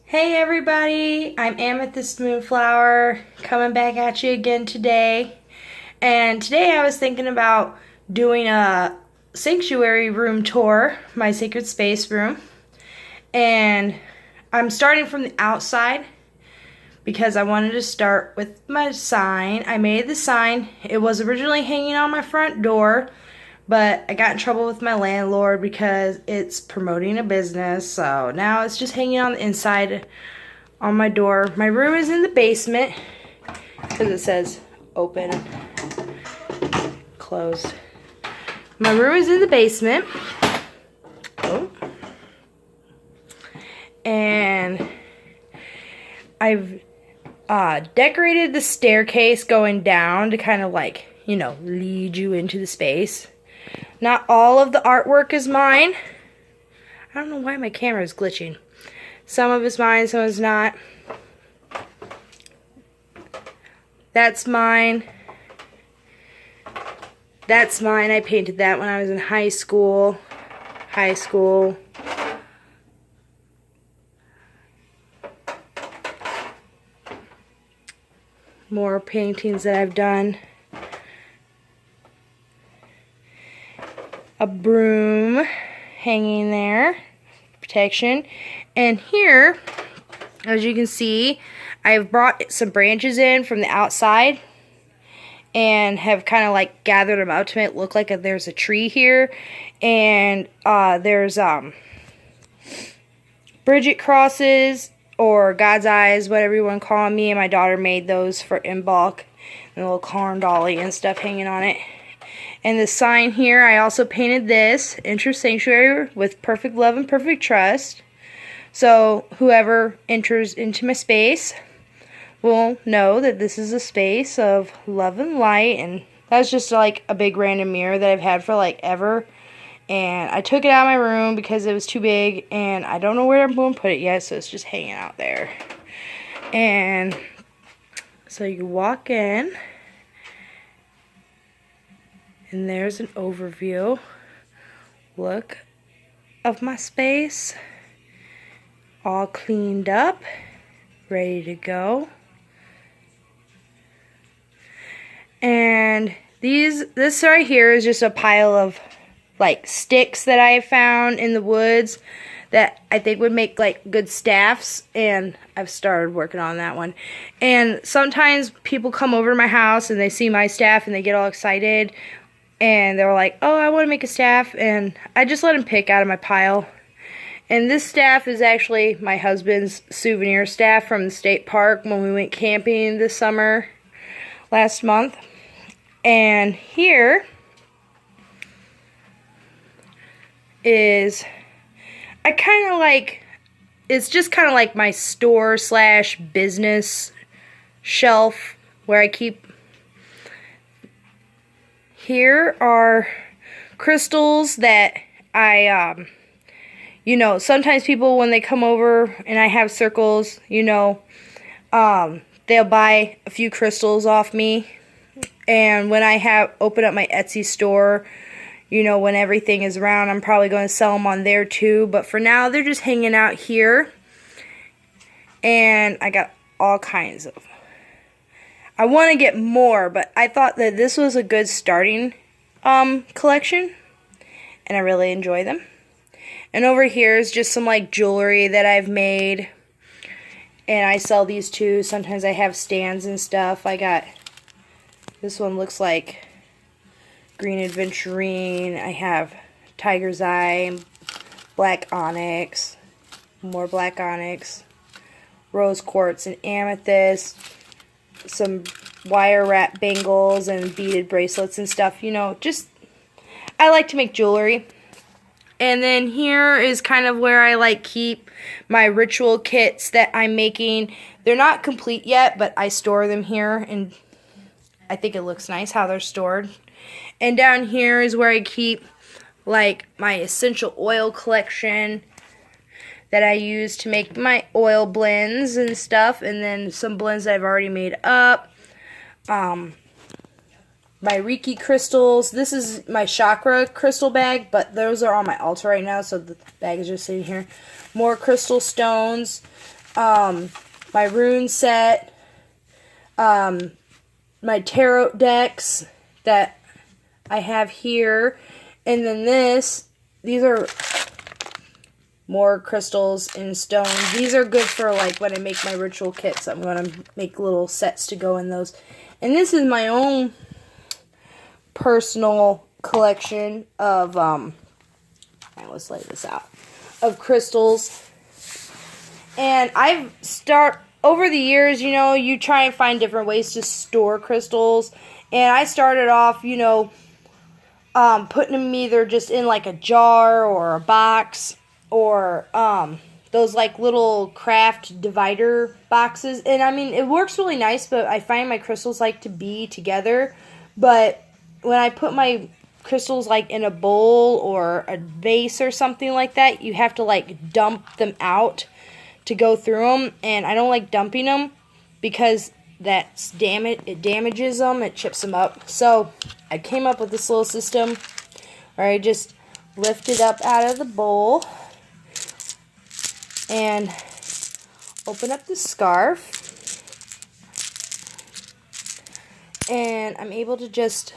Hey everybody, I'm Amethyst Moonflower coming back at you again today. And today I was thinking about doing a sanctuary room tour, my sacred space room. And I'm starting from the outside because I wanted to start with my sign. I made the sign. It was originally hanging on my front door, but I got in trouble with my landlord because it's promoting a business. So now it's just hanging on the inside on my door. My room is in the basement because it says open, closed. My room is in the basement. Oh. And I've decorated the staircase going down to kind of like, lead you into the space. Not all of the artwork is mine. I don't know why my camera is glitching. Some of it's mine, some of it's not. That's mine. That's mine. I painted that when I was in high school. More paintings that I've done. A broom hanging there, protection. And here, as you can see, I've brought some branches in from the outside and have kind of like gathered them out to make it look like there's a tree here. And there's Bridget crosses or God's eyes, whatever you want to call them. Me and my daughter made those for in bulk, and a little corn dolly and stuff hanging on it. And the sign here, I also painted this, Enter Sanctuary with perfect love and perfect trust. So whoever enters into my space will know that this is a space of love and light. And that's just like a big random mirror that I've had for like ever. And I took it out of my room because it was too big, and I don't know where I'm going to put it yet, so it's just hanging out there. And so you walk in, and there's an overview look of my space, all cleaned up, ready to go. And this right here is just a pile of like sticks that I found in the woods that I think would make like good staffs, and I've started working on that one. And sometimes people come over to my house and they see my staff and they get all excited and they're like, oh, I want to make a staff, and I just let them pick out of my pile. And this staff is actually my husband's souvenir staff from the state park when we went camping this summer last month. And here is, it's just kind of like my store slash business shelf where I keep. Here are crystals that I, sometimes people when they come over and I have circles, they'll buy a few crystals off me. And when I open up my Etsy store, when everything is around, I'm probably going to sell them on there too. But for now, they're just hanging out here. And I got all kinds of. I want to get more, but I thought that this was a good starting collection. And I really enjoy them. And over here is just some like jewelry that I've made. And I sell these too. Sometimes I have stands and stuff. I got, this one looks like green aventurine. I have tiger's eye, black onyx, more black onyx, rose quartz and amethyst, some wire wrap bangles and beaded bracelets and stuff. I like to make jewelry. And then here is kind of where I keep my ritual kits that I'm making. They're not complete yet, but I store them here, and I think it looks nice how they're stored. And down here is where I keep my essential oil collection that I use to make my oil blends and stuff, and then some blends that I've already made up. My Reiki crystals. This is my chakra crystal bag, but those are on my altar right now, so the bag is just sitting here. More crystal stones. my rune set, my tarot decks that I have here, and then these are more crystals and stones. These are good for like when I make my ritual kits. I'm going to make little sets to go in those. And this is my own personal collection of, let's lay this out, of crystals. And over the years, you know, you try and find different ways to store crystals. And I started off, you know, putting them either just in like a jar or a box, or those like little craft divider boxes. And I mean, it works really nice, but I find my crystals like to be together. But when I put my crystals like in a bowl or a vase or something like that, you have to like dump them out to go through them, and I don't like dumping them because it damages them, it chips them up. So I came up with this little system where I just lift it up out of the bowl and open up the scarf, and I'm able to just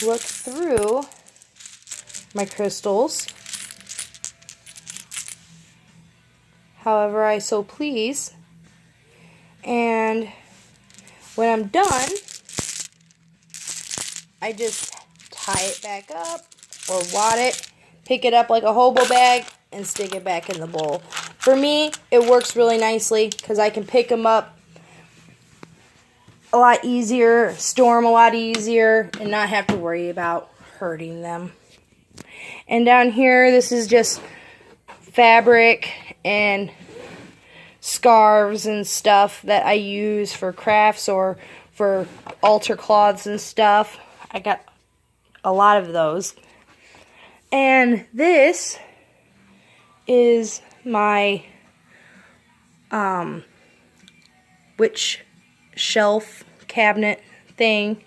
look through my crystals however I so please. And when I'm done, I just tie it back up or wad it, pick it up like a hobo bag, and stick it back in the bowl. For me, it works really nicely because I can pick them up a lot easier, store them a lot easier, and not have to worry about hurting them. And down here, this is just fabric and scarves and stuff that I use for crafts or for altar cloths and stuff. I got a lot of those. And this is my witch shelf cabinet thing.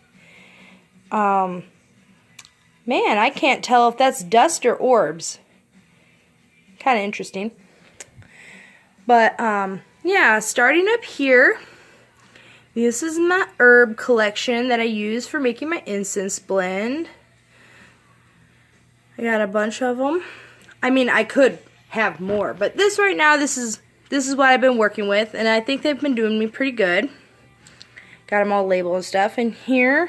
Man, I can't tell if that's dust or orbs. Kind of interesting. But, yeah, starting up here, this is my herb collection that I use for making my incense blend. I got a bunch of them. I mean, I could have more, but this right now, this is what I've been working with, and I think they've been doing me pretty good. Got them all labeled and stuff. And here,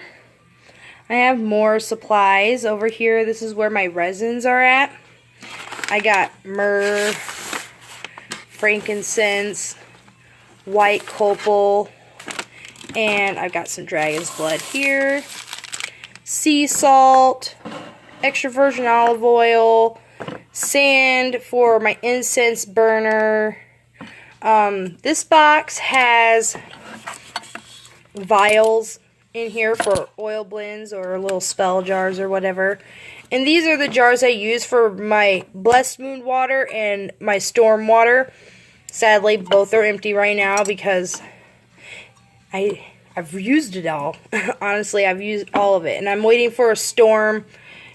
I have more supplies. Over here, this is where my resins are at. I got myrrh, frankincense, white copal, and I've got some dragon's blood here, sea salt, extra virgin olive oil, sand for my incense burner. This box has vials in here for oil blends or little spell jars or whatever. And these are the jars I use for my blessed moon water and my storm water. Sadly, both are empty right now because I've used it all. Honestly, I've used all of it. And I'm waiting for a storm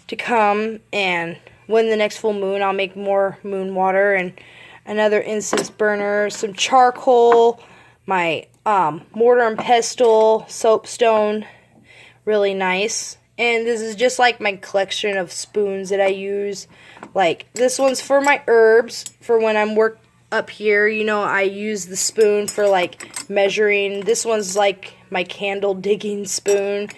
to come, and when the next full moon, I'll make more moon water and another incense burner, some charcoal, my mortar and pestle, soapstone, really nice. And this is just like my collection of spoons that I use. Like, this one's for my herbs, for when I'm up here, you know, I use the spoon for like measuring. This one's like my candle digging spoon.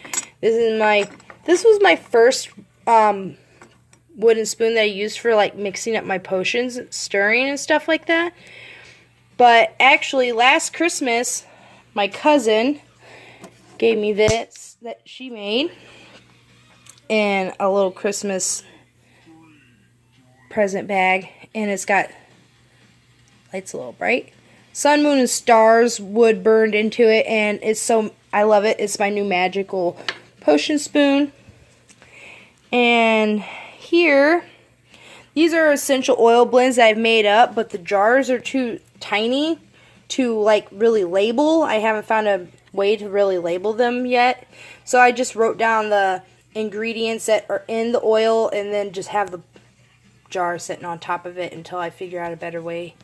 This was my first wooden spoon that I used for like mixing up my potions, stirring and stuff like that. But actually, last Christmas, my cousin gave me this that she made, and a little Christmas present bag, and it's got lights a little bright. Sun, moon, and stars wood burned into it, and I love it. It's my new magical potion spoon. And here, these are essential oil blends that I've made up, but the jars are too tiny to like really label. I haven't found a way to really label them yet. So I just wrote down the ingredients that are in the oil and then just have the jar sitting on top of it until I figure out a better way.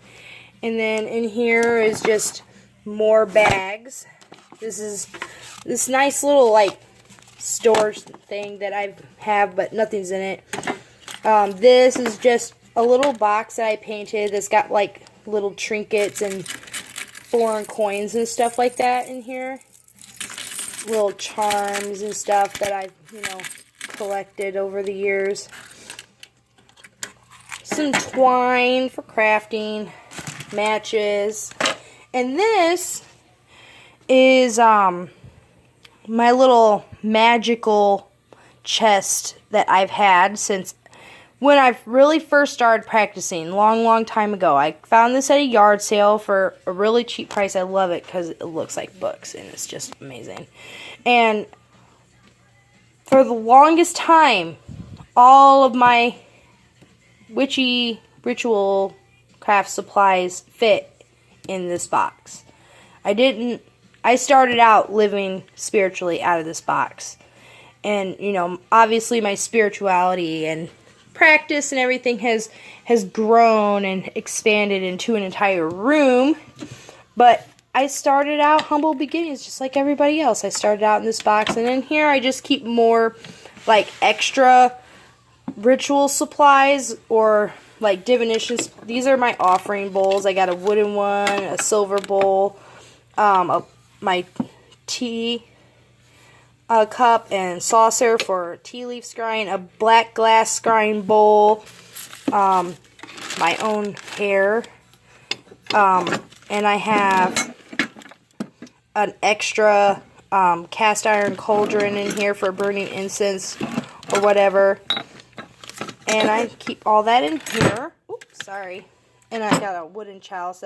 And then in here is just more bags. This is this nice little like storage thing that I have, but nothing's in it. This is just a little box that I painted that's got like little trinkets and foreign coins and stuff like that in here. Little charms and stuff that I've, collected over the years. Some twine for crafting, matches. And this is my little magical chest that I've had since when I really first started practicing, long time ago. I found this at a yard sale for a really cheap price. I love it because it looks like books and it's just amazing. And for the longest time, all of my witchy ritual craft supplies fit in this box. I started out living spiritually out of this box. And, obviously my spirituality and practice and everything has grown and expanded into an entire room. But I started out humble beginnings just like everybody else. I started out in this box, and in here I just keep more like extra ritual supplies or like divinations. These are my offering bowls. I got a wooden one, a silver bowl, my tea cup and saucer for tea leaf scrying, a black glass scrying bowl, my own hair, and I have an extra cast iron cauldron in here for burning incense or whatever. And I keep all that in here. Oops, sorry. And I got a wooden chalice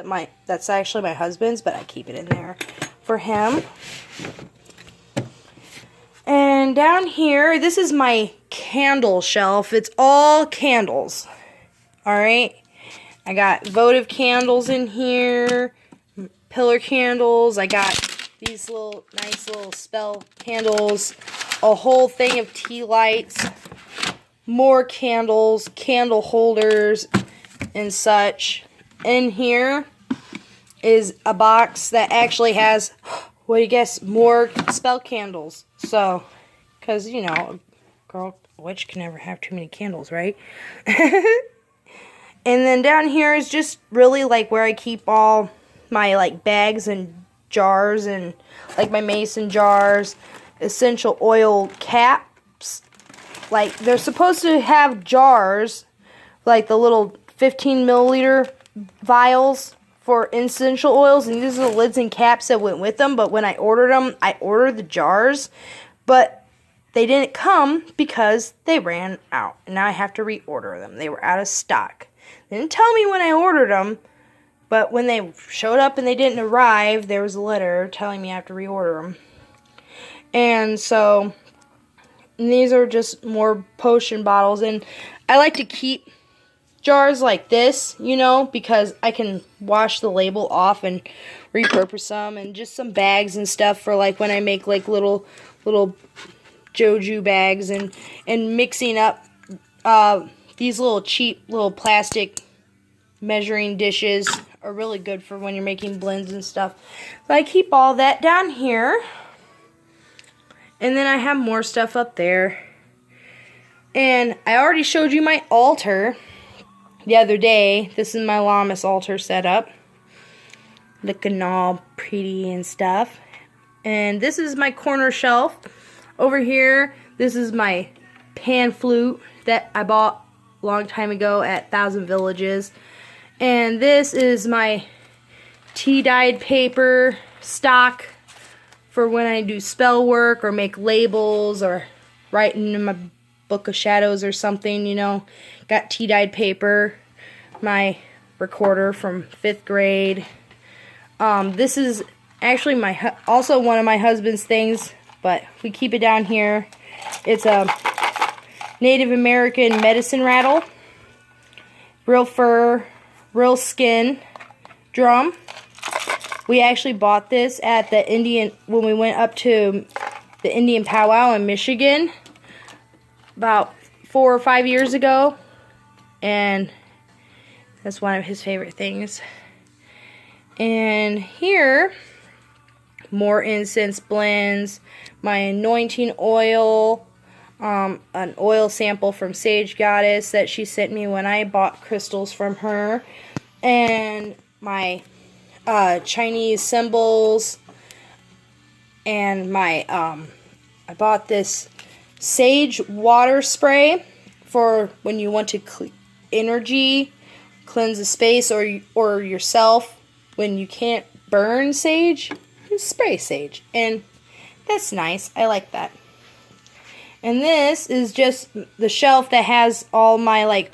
that's actually my husband's, but I keep it in there for him. And down here, this is my candle shelf. It's all candles. Alright? I got votive candles in here, pillar candles. I got these nice little spell candles, a whole thing of tea lights, more candles, candle holders, and such. In here is a box that actually has, what do you guess, more spell candles. So, because, a witch can never have too many candles, right? And then down here is just really like where I keep all my like bags and jars and like my mason jars, essential oil caps. Like they're supposed to have jars, like the little 15 milliliter vials for essential oils, and these are the lids and caps that went with them. But when I ordered them, I ordered the jars, but they didn't come because they ran out, and now I have to reorder them. They were out of stock. They didn't tell me when I ordered them, but when they showed up and they didn't arrive, there was a letter telling me I have to reorder them. And so, these are just more potion bottles, and I like to keep jars like this, because I can wash the label off and repurpose them, and just some bags and stuff for like when I make like little joju bags, and mixing up these little cheap little plastic measuring dishes are really good for when you're making blends and stuff. So I keep all that down here, and then I have more stuff up there. And I already showed you my altar the other day. This is my Lammas altar setup, looking all pretty and stuff. And this is my corner shelf over here. This is my pan flute that I bought a long time ago at Thousand Villages. And this is my tea dyed paper stock for when I do spell work or make labels or write in my book of shadows or something, Got tea dyed paper. My recorder from 5th grade. This is actually also one of my husband's things, but we keep it down here. It's a Native American medicine rattle, real fur, real skin drum. We actually bought this at when we went up to the Indian powwow in Michigan about 4 or 5 years ago, and that's one of his favorite things. And here, more incense blends, my anointing oil, an oil sample from Sage Goddess that she sent me when I bought crystals from her, and my Chinese symbols, and my I bought this sage water spray for when you want to cleanse the space or yourself when you can't burn sage. Spray sage, and that's nice. I like that. And this is just the shelf that has all my like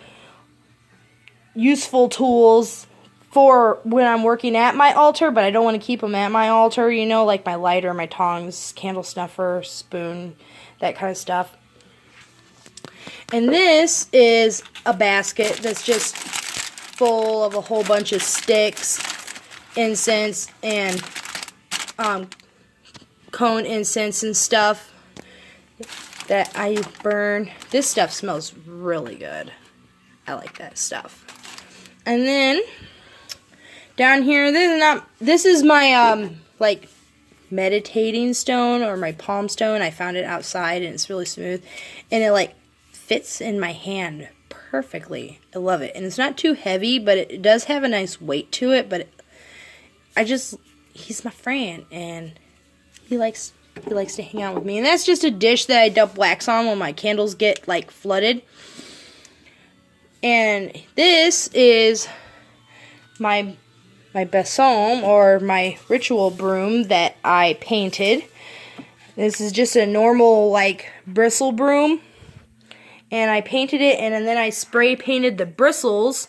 useful tools for when I'm working at my altar, but I don't want to keep them at my altar, you know, like my lighter, my tongs, candle snuffer, spoon, that kind of stuff. And this is a basket that's just full of a whole bunch of sticks, incense, and cone incense and stuff that I burn. This stuff smells really good. I like that stuff. And then down here, this is my like meditating stone, or my palm stone. I found it outside and it's really smooth, and it like fits in my hand perfectly. I love it, and it's not too heavy, but it does have a nice weight to it. But he's my friend, and he likes to hang out with me. And that's just a dish that I dump wax on when my candles get like flooded. And this is my besom, or my ritual broom that I painted. This is just a normal like bristle broom, and I painted it, and then I spray painted the bristles.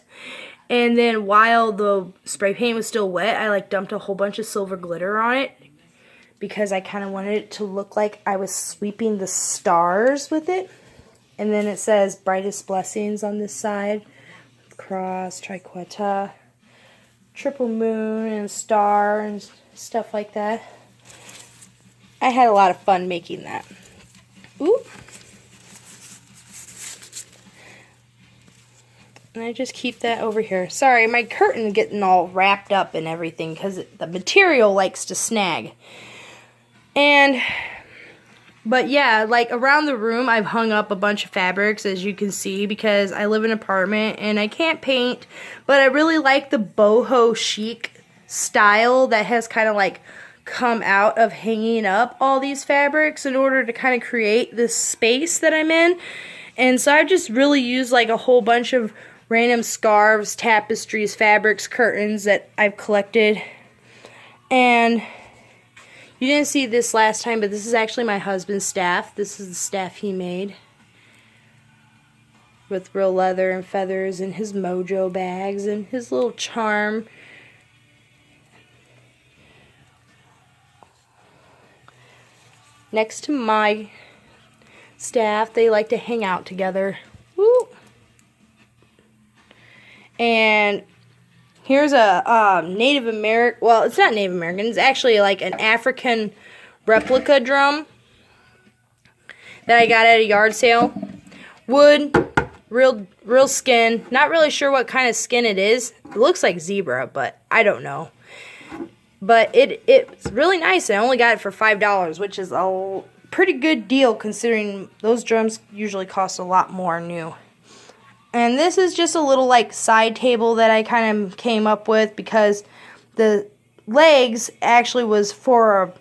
And then while the spray paint was still wet, I like dumped a whole bunch of silver glitter on it, because I kind of wanted it to look like I was sweeping the stars with it. And then it says Brightest Blessings on this side. Cross, triqueta, triple moon, and star, and stuff like that. I had a lot of fun making that. Ooh. And I just keep that over here. Sorry, my curtain getting all wrapped up and everything because the material likes to snag. But yeah, like around the room, I've hung up a bunch of fabrics, as you can see, because I live in an apartment and I can't paint, but I really like the boho chic style that has kind of like come out of hanging up all these fabrics in order to kind of create this space that I'm in. And so I just really used like a whole bunch of random scarves, tapestries, fabrics, curtains that I've collected. And you didn't see this last time, but this is actually my husband's staff. This is the staff he made with real leather and feathers, and his mojo bags, and his little charm. Next to my staff, they like to hang out together. Woo! And here's a Native American, well, it's not Native American, it's actually like an African replica drum that I got at a yard sale. Wood, real skin. Not really sure what kind of skin it is. It looks like zebra, but I don't know. But it's really nice. I only got it for $5, which is a pretty good deal considering those drums usually cost a lot more new. And this is just a little like side table that I kind of came up with because the legs actually was for a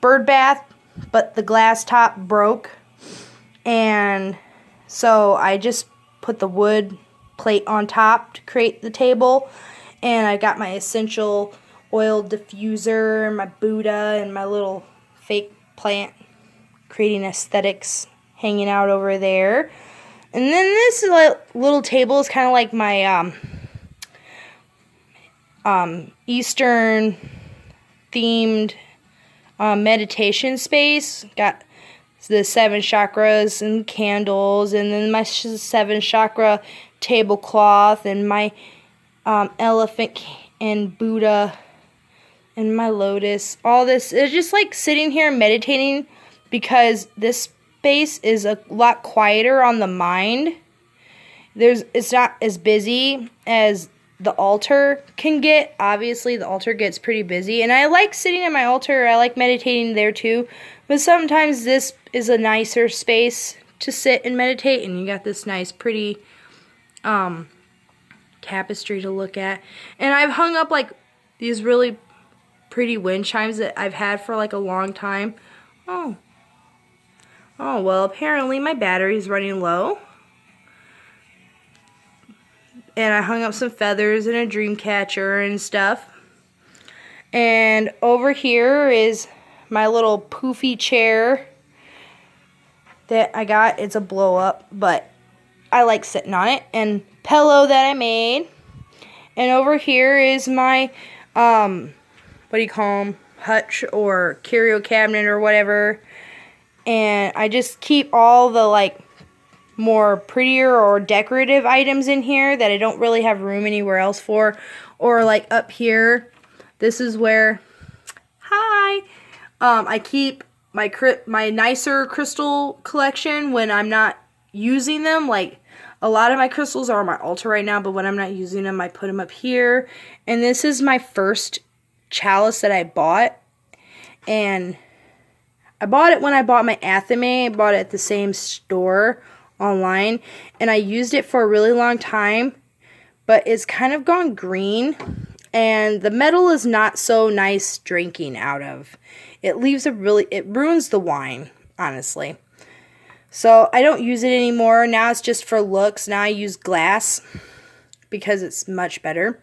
bird bath, but the glass top broke. And so I just put the wood plate on top to create the table. And I got my essential oil diffuser, my Buddha, and my little fake plant creating aesthetics hanging out over there. And then this little table is kind of like my Eastern themed meditation space. Got the 7 chakras and candles, and then my 7 chakra tablecloth, and my elephant and Buddha, and my lotus. All this is just like sitting here meditating because this space is a lot quieter on the mind. It's not as busy as the altar can get. Obviously, the altar gets pretty busy, and I like sitting at my altar. I like meditating there too, but sometimes this is a nicer space to sit and meditate, and you got this nice, pretty tapestry to look at. And I've hung up like these really pretty wind chimes that I've had for like a long time. Oh, well, apparently my battery's running low. And I hung up some feathers and a dream catcher and stuff. And over here is my little poofy chair that I got. It's a blow up, but I like sitting on it. And pillow that I made. And over here is my, what do you call them? Hutch or curio cabinet or whatever. And I just keep all the like more prettier or decorative items in here that I don't really have room anywhere else for. Or like up here, this is where, I keep my nicer crystal collection when I'm not using them. Like a lot of my crystals are on my altar right now, but when I'm not using them, I put them up here. And this is my first chalice that I bought. And I bought it when I bought my Athame. I bought it at the same store online, and I used it for a really long time, but it's kind of gone green, and the metal is not so nice drinking out of. It ruins the wine, honestly. So I don't use it anymore. Now it's just for looks. Now I use glass because it's much better.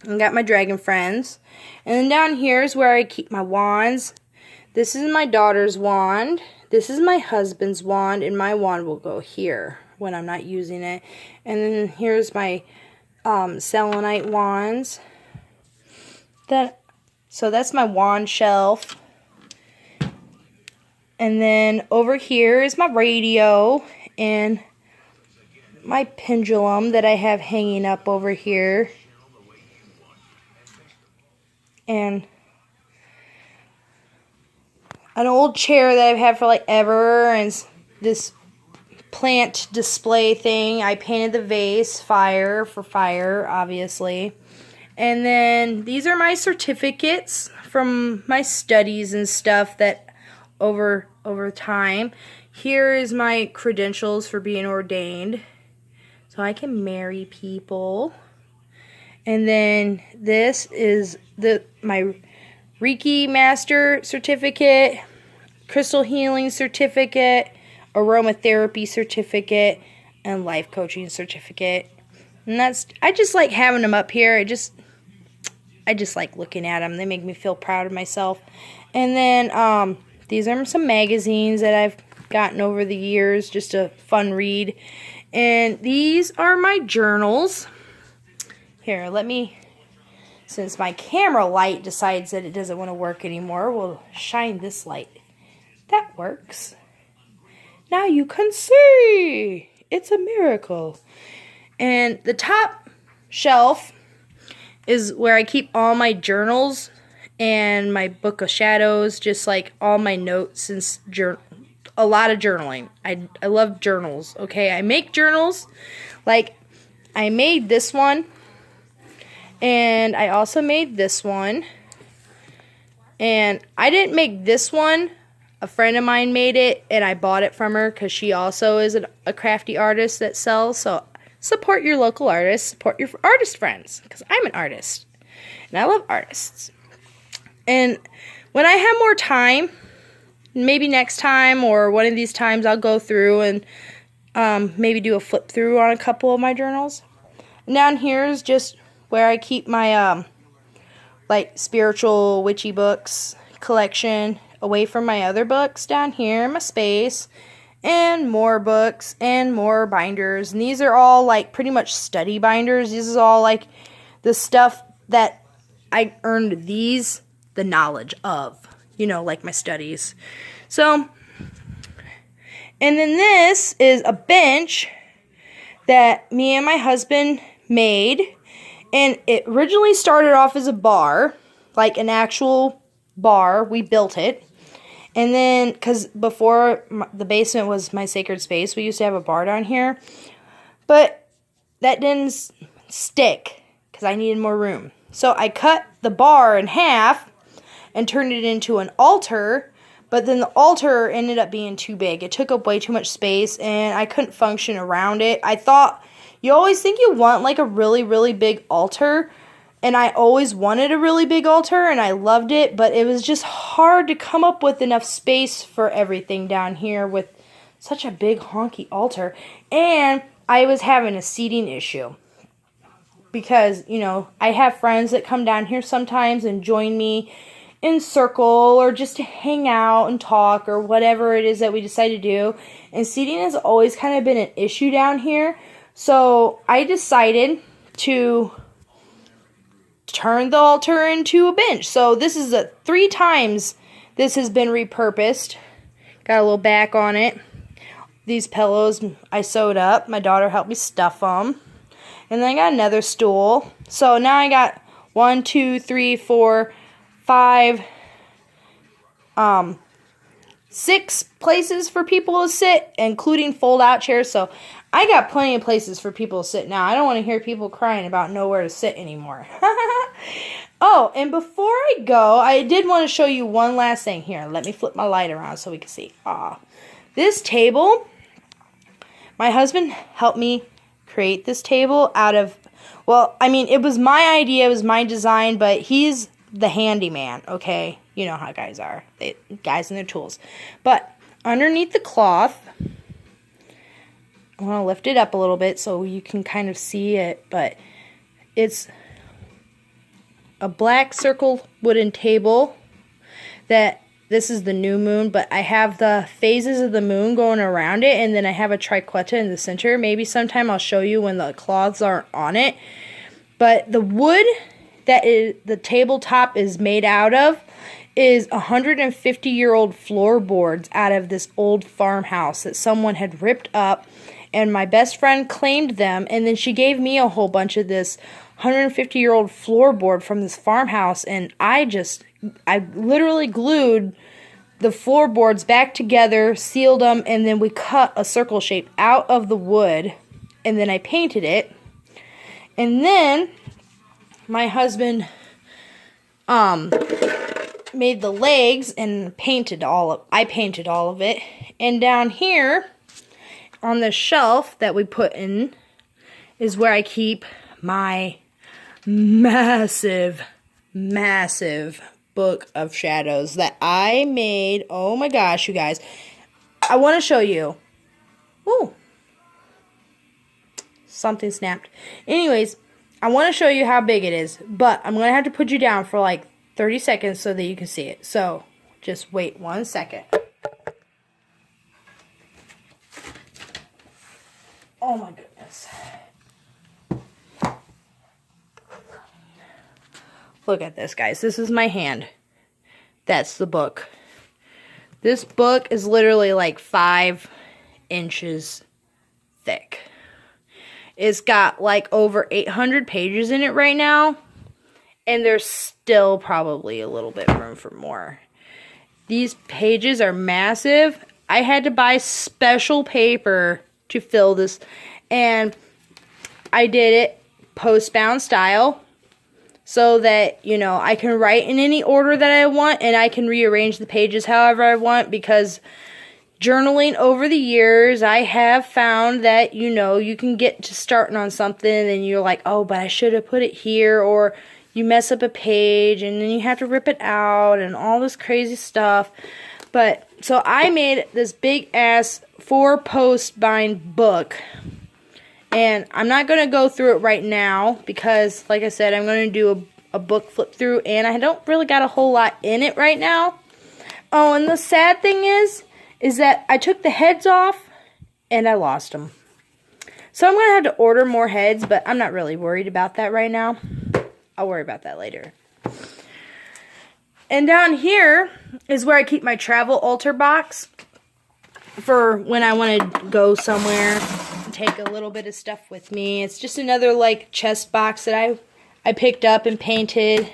I got my dragon friends, and then down here is where I keep my wands. This is my daughter's wand. This is my husband's wand, and my wand will go here when I'm not using it. And then here's my selenite wands. So that's my wand shelf. And then over here is my radio and my pendulum that I have hanging up over here. And an old chair that I've had for like ever, and this plant display thing. I painted the vase fire, obviously. And then these are my certificates from my studies and stuff that over time. Here is my credentials for being ordained, so I can marry people. And then this is my Reiki Master certificate, Crystal Healing certificate, Aromatherapy certificate, and Life Coaching certificate. And I just like having them up here. I just like looking at them. They make me feel proud of myself. And then these are some magazines that I've gotten over the years, just a fun read. And these are my journals. Here, since my camera light decides that it doesn't want to work anymore, we'll shine this light. That works. Now you can see. It's a miracle. And the top shelf is where I keep all my journals and my book of shadows, just like all my notes and a lot of journaling. I love journals, okay? I make journals. Like, I made this one. And I also made this one. And I didn't make this one. A friend of mine made it, and I bought it from her because she also is a crafty artist that sells. So support your local artists. Support your artist friends, because I'm an artist. And I love artists. And when I have more time, maybe next time or one of these times, I'll go through and maybe do a flip through on a couple of my journals. And down here is just where I keep my like spiritual witchy books collection away from my other books. Down here in my space, and more books and more binders. And these are all like pretty much study binders. This is all like the stuff that I earned the knowledge of, like my studies. So, and then this is a bench that me and my husband made. And it originally started off as a bar, like an actual bar. We built it. And then, because before the basement was my sacred space, we used to have a bar down here. But that didn't stick, because I needed more room. So I cut the bar in half and turned it into an altar, but then the altar ended up being too big. It took up way too much space, and I couldn't function around it. I thought, you always think you want like a really, really big altar, and I always wanted a really big altar, and I loved it, but it was just hard to come up with enough space for everything down here with such a big honky altar. And I was having a seating issue because, you know, I have friends that come down here sometimes and join me in circle or just to hang out and talk or whatever it is that we decide to do. And seating has always kind of been an issue down here. So I decided to turn the altar into a bench. So this is 3 times this has been repurposed. Got a little back on it. These pillows I sewed up. My daughter helped me stuff them. And then I got another stool. So now I got 1, 2, 3, 4, 5, 6 places for people to sit, including fold-out chairs. So I got plenty of places for people to sit now. I don't want to hear people crying about nowhere to sit anymore. Oh, and before I go, I did want to show you one last thing. Here, let me flip my light around so we can see. This table, my husband helped me create this table out of, well, I mean, it was my idea, it was my design, but he's the handyman, okay? You know how guys are. Guys and their tools. But underneath the cloth, I want to lift it up a little bit so you can kind of see it, but it's a black circle wooden table that, this is the new moon, but I have the phases of the moon going around it, and then I have a triqueta in the center. Maybe sometime I'll show you when the cloths aren't on it. But the wood that the tabletop is made out of is 150-year-old floorboards out of this old farmhouse that someone had ripped up, and my best friend claimed them, and then she gave me a whole bunch of this 150-year-old floorboard from this farmhouse, and I literally glued the floorboards back together, sealed them, and then we cut a circle shape out of the wood, and then I painted it. And then my husband made the legs and I painted all of it. And down here on the shelf that we put in is where I keep my massive book of shadows that I made. Oh my gosh, you guys. I want to show you. Ooh. Something snapped. Anyways, I want to show you how big it is, but I'm going to have to put you down for like 30 seconds so that you can see it. So, just wait 1 second. Oh my goodness. Look at this, guys. This is my hand. That's the book. This book is literally like 5 inches thick. It's got like over 800 pages in it right now. And there's still probably a little bit room for more. These pages are massive. I had to buy special paper to fill this. And I did it post-bound style. So that, you know, I can write in any order that I want. And I can rearrange the pages however I want. Because journaling over the years, I have found that, you know, you can get to starting on something and you're like, oh, but I should have put it here. Or you mess up a page and then you have to rip it out and all this crazy stuff. But, so I made this big ass 4-post bind book. And I'm not going to go through it right now because, like I said, I'm going to do a book flip through. And I don't really got a whole lot in it right now. Oh, and the sad thing is that I took the heads off and I lost them. So I'm going to have to order more heads, but I'm not really worried about that right now. I'll worry about that later. And down here is where I keep my travel altar box for when I want to go somewhere and take a little bit of stuff with me. It's just another like chest box that I picked up and painted.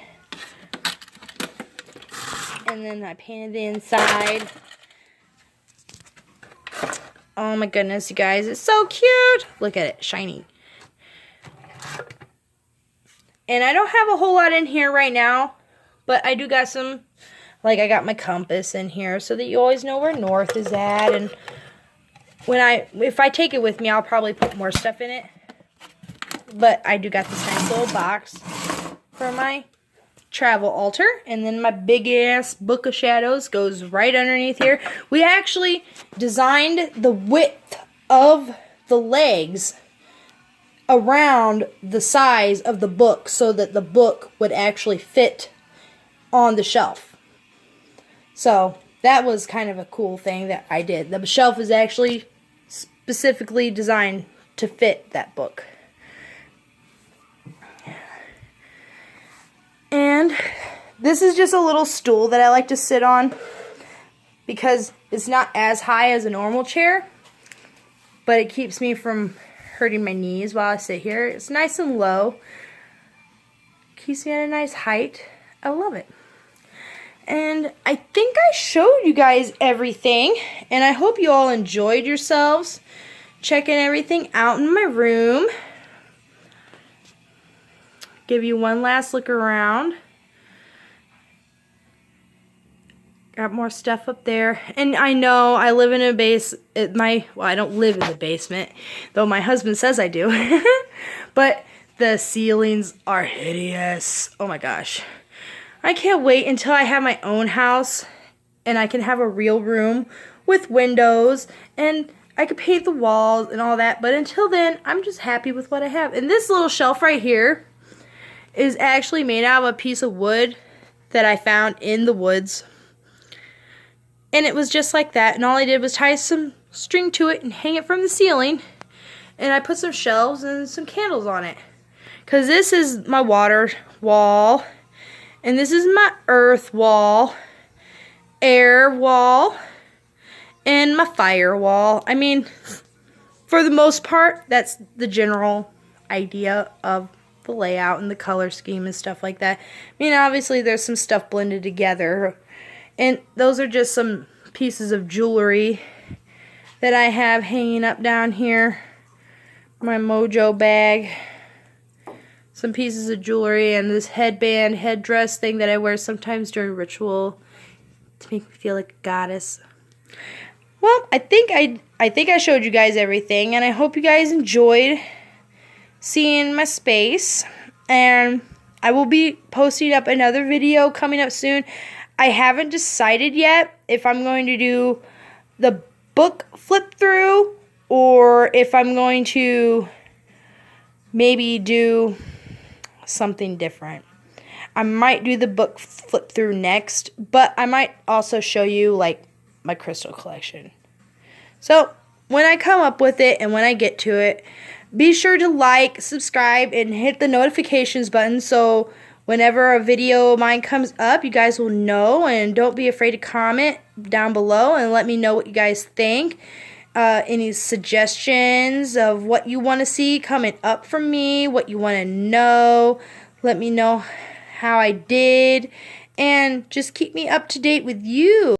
And then I painted the inside. Oh my goodness, you guys. It's so cute. Look at it. Shiny. And I don't have a whole lot in here right now, but I do got some, like I got my compass in here so that you always know where north is at. And if I take it with me, I'll probably put more stuff in it. But I do got this nice little box for my travel altar. And then my big ass book of shadows goes right underneath here. We actually designed the width of the legs around the size of the book so that the book would actually fit on the shelf. So that was kind of a cool thing that I did. The shelf is actually specifically designed to fit that book. And this is just a little stool that I like to sit on because it's not as high as a normal chair, but it keeps me from hurting my knees while I sit here. It's nice and low. Keeps me at a nice height. I love it. And I think I showed you guys everything, and I hope you all enjoyed yourselves checking everything out in my room. Give you one last look around. Got more stuff up there. And I know I live in a well, I don't live in the basement, though my husband says I do. But the ceilings are hideous. Oh my gosh. I can't wait until I have my own house and I can have a real room with windows and I could paint the walls and all that. But until then, I'm just happy with what I have. And this little shelf right here is actually made out of a piece of wood that I found in the woods. And it was just like that, and all I did was tie some string to it and hang it from the ceiling. And I put some shelves and some candles on it. Because this is my water wall, and this is my earth wall, air wall, and my fire wall. I mean, for the most part, that's the general idea of the layout and the color scheme and stuff like that. I mean, obviously there's some stuff blended together. And those are just some pieces of jewelry that I have hanging up down here. My mojo bag. Some pieces of jewelry and this headband, headdress thing that I wear sometimes during ritual to make me feel like a goddess. Well, I think I showed you guys everything, and I hope you guys enjoyed seeing my space. And I will be posting up another video coming up soon. I haven't decided yet if I'm going to do the book flip through or if I'm going to maybe do something different. I might do the book flip through next, but I might also show you like my crystal collection. So when I come up with it and when I get to it, be sure to like, subscribe, and hit the notifications button so whenever a video of mine comes up, you guys will know. And don't be afraid to comment down below and let me know what you guys think. Any suggestions of what you want to see coming up from me, what you want to know. Let me know how I did. And just keep me up to date with you.